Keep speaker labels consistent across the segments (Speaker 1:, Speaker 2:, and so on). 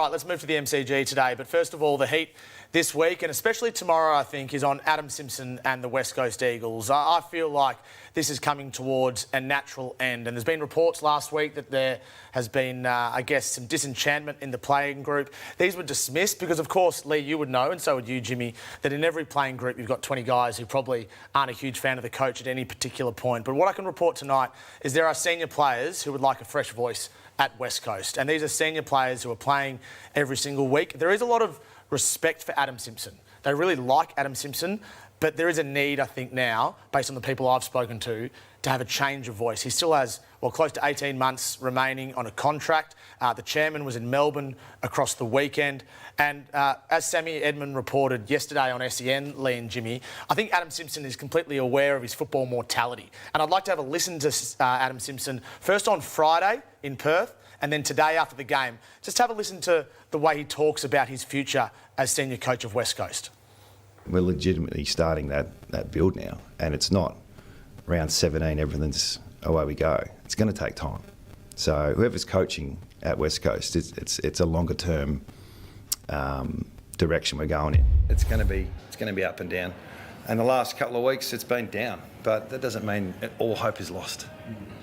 Speaker 1: right, let's move to the MCG today. But first of all, the heat this week, and especially tomorrow, I think, is on Adam Simpson and the West Coast Eagles. I feel like this is coming towards a natural end. And there's been reports last week that there has been, I guess, some disenchantment in the playing group. These were dismissed because, of course, Lee, you would know, and so would you, Jimmy, that in every playing group you've got 20 guys who probably aren't a huge fan of the coach at any particular point. But what I can report tonight is there are senior players who would like a fresh voice at West Coast. And these are senior players who are playing every single week. There is a lot of respect for Adam Simpson. They really like Adam Simpson, but there is a need, I think now, based on the people I've spoken to have a change of voice. He still has, well, close to 18 months remaining on a contract. The chairman was in Melbourne across the weekend. And as Sammy Edmund reported yesterday on SEN, Lee and Jimmy, I think Adam Simpson is completely aware of his football mortality. And I'd like to have a listen to Adam Simpson first on Friday in Perth, and then today after the game. Just have a listen to the way he talks about his future as senior coach of West Coast.
Speaker 2: We're legitimately starting that build now, and it's not round 17, everything's away we go. It's going to take time. So whoever's coaching at West Coast, it's a longer term direction we're going in. It's going to be up and down. And the last couple of weeks it's been down, but that doesn't mean all hope is lost.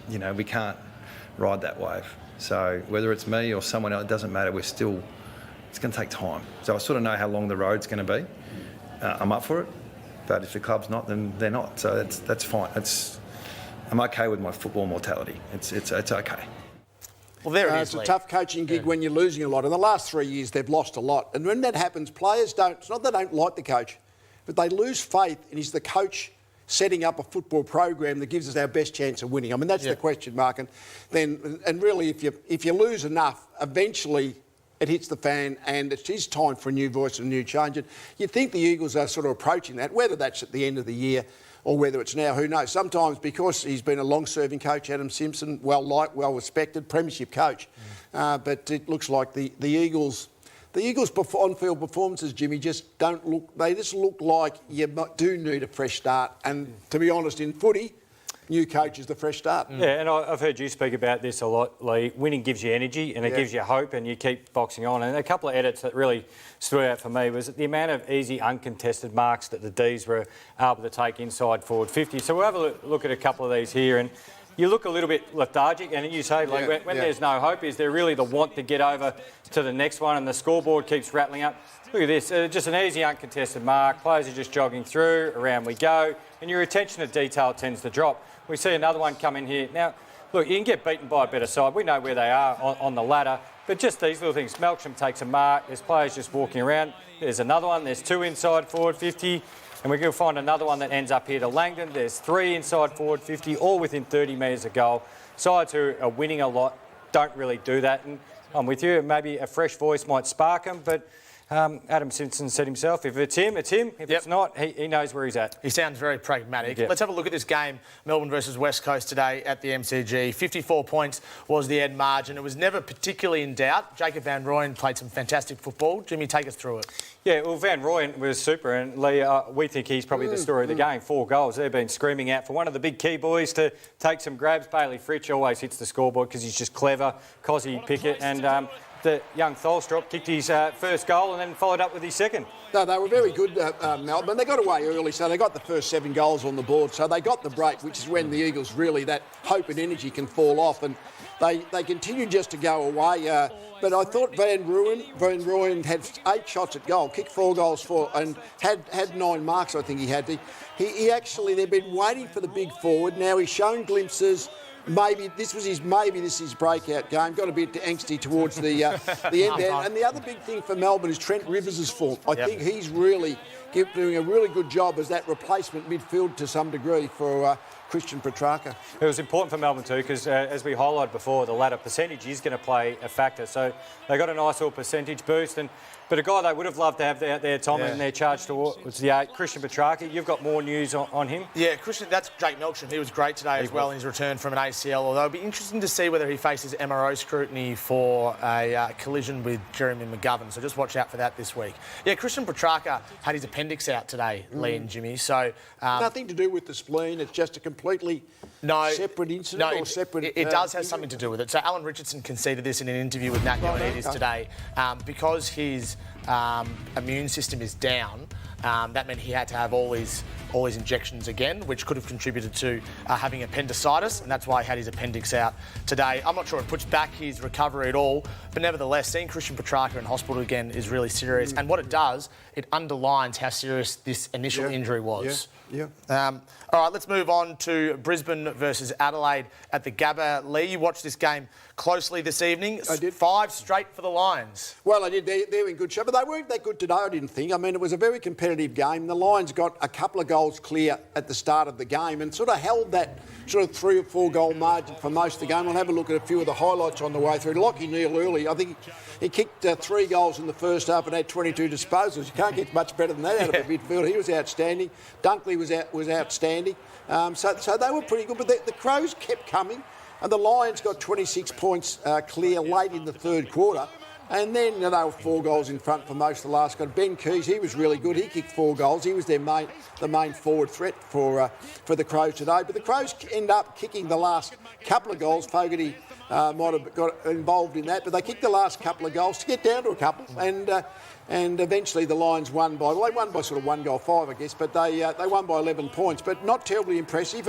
Speaker 2: You know, we can't ride that wave. So whether it's me or someone else, it doesn't matter. It's going to take time. So I sort of know how long the road's going to be. I'm up for it, but if the club's not, then they're not. So that's fine. I'm okay with my football mortality. It's okay.
Speaker 1: Well, there it is.
Speaker 3: It's a tough coaching gig when you're losing a lot. In the last 3 years, they've lost a lot. And when that happens, players don't, it's not they don't like the coach, but they lose faith in he's the coach setting up a football program that gives us our best chance of winning. I mean, that's the question mark. And really, if you lose enough, eventually it hits the fan and it is time for a new voice and a new change. And you'd think the Eagles are sort of approaching that, whether that's at the end of the year or whether it's now, who knows. Sometimes because he's been a long-serving coach, Adam Simpson, well-liked, well-respected, premiership coach. But it looks like the Eagles' on-field performances, Jimmy, just don't look... They just look like you do need a fresh start. And to be honest, in footy, new coach is the fresh start.
Speaker 4: Yeah, and I've heard you speak about this a lot, Lee. Winning gives you energy and it gives you hope and you keep boxing on. And a couple of edits that really stood out for me was the amount of easy, uncontested marks that the Ds were able to take inside forward 50. So we'll have a look at a couple of these here. And you look a little bit lethargic, and you say, like, when there's no hope, is there really the want to get over to the next one and the scoreboard keeps rattling up? Look at this, just an easy, uncontested mark. Players are just jogging through, around we go, and your attention to detail tends to drop. We see another one come in here. Now, look, you can get beaten by a better side. We know where they are on the ladder, but just these little things. Melksham takes a mark. There's players just walking around. There's another one. There's two inside forward 50. And we're going to find another one that ends up here to Langdon. There's three inside forward 50, all within 30 metres of goal. Sides who are winning a lot don't really do that. And I'm with you. Maybe a fresh voice might spark them, but Adam Simpson said himself, if it's him, it's him. If it's not, he knows where he's at.
Speaker 1: He sounds very pragmatic. Let's have a look at this game, Melbourne versus West Coast today at the MCG. 54 points was the end margin. It was never particularly in doubt. Jacob Van Rooyen played some fantastic football. Jimmy, take us through it. Yeah, well, Van Rooyen was super, and Lee, we think he's probably the story of the game. 4 goals. They've been screaming out for one of the big key boys to take some grabs. Bailey Fritsch always hits the scoreboard because he's just clever. Cozzy Pickett and the young Tholstrup kicked his first goal and then followed up with his second. No, they were very good, Melbourne. They got away early, so they got the first 7 goals on the board. So they got the break, which is when the Eagles really, that hope and energy can fall off. And they continued just to go away. But I thought Van Rooyen had 8 shots at goal, kicked 4 goals for, and had 9 marks, I think he had. He actually, they've been waiting for the big forward. Now he's shown glimpses. Maybe this is his breakout game. Got a bit angsty towards the end there. And the other big thing for Melbourne is Trent Rivers' form. I think he's really doing a really good job as that replacement midfield to some degree for Christian Petrarca. It was important for Melbourne too because, as we highlighted before, the ladder percentage is going to play a factor. So they got a nice little percentage boost. But a guy they would have loved to have out there, Tom, in their charge towards the 8, Christian Petrarca. You've got more news on him. Yeah, Christian, that's Jake Melksham. He was great today as well in his return from an ACL, although it'll be interesting to see whether he faces MRO scrutiny for a collision with Jeremy McGovern. So just watch out for that this week. Yeah, Christian Petrarca had his appendix out today, Lee and Jimmy. So nothing to do with the spleen. It's just a completely
Speaker 3: separate incident or separate...
Speaker 1: It does have something to do with it. So Alan Richardson conceded this in an interview with Nat Ioannidis today. Because his immune system is down, that meant he had to have all his injections again, which could have contributed to having appendicitis, and that's why he had his appendix out today. I'm not sure it puts back his recovery at all, but nevertheless, seeing Christian Petrarca in hospital again is really serious. And what it does, it underlines how serious this initial injury was. All right, let's move on to Brisbane versus Adelaide at the Gabba. Lee, you watched this game closely this evening.
Speaker 3: I did.
Speaker 1: 5 straight for the Lions.
Speaker 3: Well, I did. They're in good shape, but they weren't that good today, I didn't think. I mean, it was a very competitive game. The Lions got a couple of goals clear at the start of the game and sort of held that sort of 3 or 4 goal margin for most of the game. We'll have a look at a few of the highlights on the way through. Lachie Neale early, I think he kicked 3 goals in the first half and had 22 disposals. You can't get much better than that out of a midfield. He was outstanding. Dunkley was outstanding. So they were pretty good, but the Crows kept coming. And the Lions got 26 points clear late in the third quarter. And then they were 4 goals in front for most of the last quarter. Ben Keys, he was really good. He kicked 4 goals. He was the main forward threat for the Crows today. But the Crows end up kicking the last couple of goals. Fogarty might have got involved in that, but they kicked the last couple of goals to get down to a couple. And eventually the Lions won by, well, they won by sort of 1-5, I guess, but they won by 11 points. But not terribly impressive.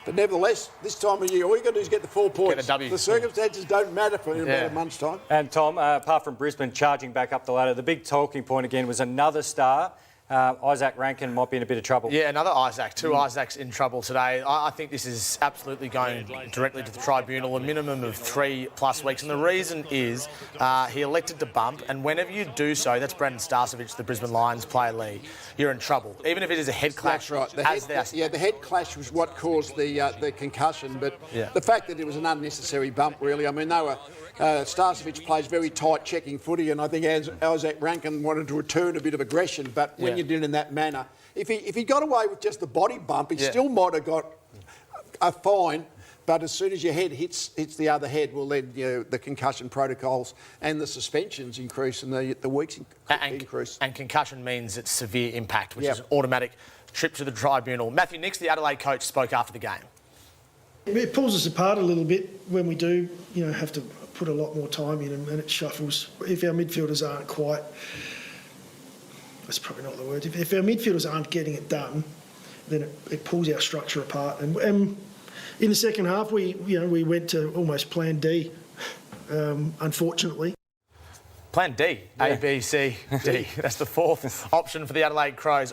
Speaker 3: But nevertheless, this time of year, all you got to do is get the 4 points.
Speaker 1: Get a W.
Speaker 3: The circumstances don't matter for about a month's time.
Speaker 4: And Tom, apart from Brisbane charging back up the ladder, the big talking point again was another star. Isaac Rankin might be in a bit of trouble.
Speaker 1: Yeah, another Isaac. 2 Isaacs in trouble today. I think this is absolutely going directly to the tribunal, a minimum of 3+ weeks. And the reason is he elected to bump, and whenever you do so, that's Brandon Starcevic, the Brisbane Lions player, Lee, you're in trouble. Even if it is a head clash.
Speaker 3: That's right. The head clash was what caused the concussion, but the fact that it was an unnecessary bump, really. I mean, they were... Starcevic plays very tight checking footy, and I think Isaac Rankin wanted to return a bit of aggression, but when you did it in that manner, if he got away with just the body bump, he still might have got a fine, but as soon as your head hits the other head, well then the concussion protocols and the suspensions increase and the weeks increase.
Speaker 1: And concussion means it's severe impact, which is an automatic trip to the tribunal. Matthew Nicks, the Adelaide coach, spoke after the game.
Speaker 5: It pulls us apart a little bit when we do, have to put a lot more time in and it shuffles. If our midfielders aren't quite, that's probably not the word, if our midfielders aren't getting it done, then it pulls our structure apart. And in the second half, we went to almost plan D, unfortunately.
Speaker 1: Plan D, A, B, C, D. That's the 4th option for the Adelaide Crows.